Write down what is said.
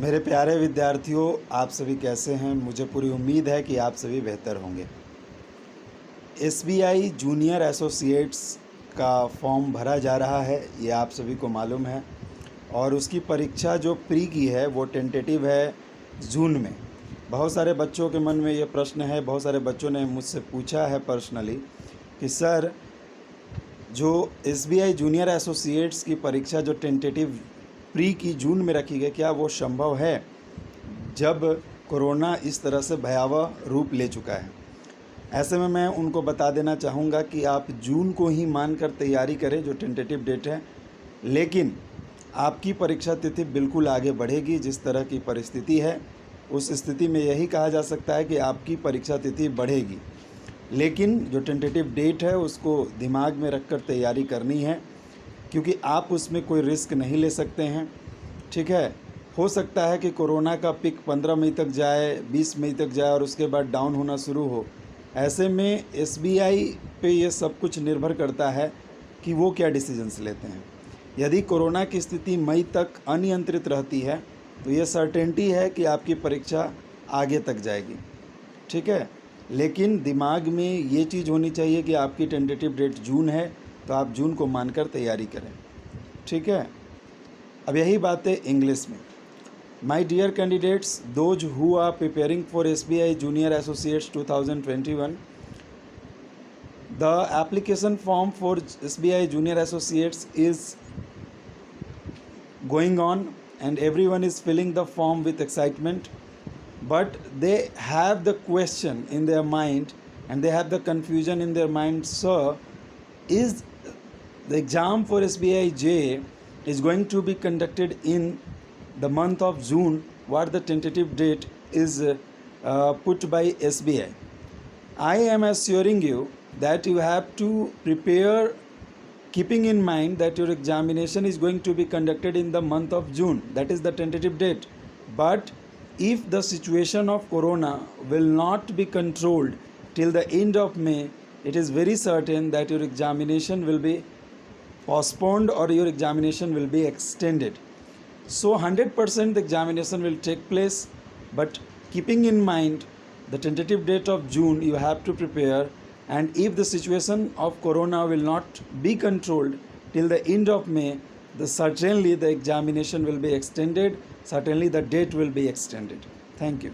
मेरे प्यारे विद्यार्थियों, आप सभी कैसे हैं? मुझे पूरी उम्मीद है कि आप सभी बेहतर होंगे। एसबीआई जूनियर एसोसिएट्स का फॉर्म भरा जा रहा है, ये आप सभी को मालूम है। और उसकी परीक्षा जो प्री की है वो टेंटेटिव है जून में। बहुत सारे बच्चों के मन में ये प्रश्न है, बहुत सारे बच्चों ने मुझसे पूछा है पर्सनली कि सर, जो एसबीआई जूनियर एसोसिएट्स की परीक्षा जो टेंटेटिव प्री की जून में रखी गई, क्या वो संभव है जब कोरोना इस तरह से भयावह रूप ले चुका है? ऐसे में मैं उनको बता देना चाहूँगा कि आप जून को ही मानकर तैयारी करें, जो टेंटेटिव डेट है। लेकिन आपकी परीक्षा तिथि बिल्कुल आगे बढ़ेगी। जिस तरह की परिस्थिति है, उस स्थिति में यही कहा जा सकता है कि आपकी परीक्षा तिथि बढ़ेगी। लेकिन जो टेंटेटिव डेट है उसको दिमाग में रखकर तैयारी करनी है, क्योंकि आप उसमें कोई रिस्क नहीं ले सकते हैं। ठीक है, हो सकता है कि कोरोना का पिक 15 मई तक जाए, 20 मई तक जाए और उसके बाद डाउन होना शुरू हो। ऐसे में एसबीआई पे ये सब कुछ निर्भर करता है कि वो क्या डिसीजंस लेते हैं। यदि कोरोना की स्थिति मई तक अनियंत्रित रहती है तो ये सर्टेनिटी है कि आपकी परीक्षा आगे तक जाएगी। ठीक है, लेकिन दिमाग में ये चीज़ होनी चाहिए कि आपकी टेंटेटिव डेट जून है, तो आप जून को मानकर तैयारी करें। ठीक है, अब यही बात है इंग्लिश में। My dear candidates, those who are preparing for SBI junior associates 2021, the application form for SBI junior associates is going on and everyone is filling the form with excitement, but they have the question in their mind and they have the confusion in their mind. Sir, is the exam for SBI J is going to be conducted in the month of June, what the tentative date is put by SBI. I am assuring you that you have to prepare keeping in mind that your examination is going to be conducted in the month of June. That is the tentative date. But if the situation of corona will not be controlled till the end of May, it is very certain that your examination will be postponed or your examination will be extended. So 100% the examination will take place, but keeping in mind the tentative date of June, you have to prepare. And if the situation of corona will not be controlled till the end of May, certainly the examination will be extended, certainly the date will be extended. Thank you.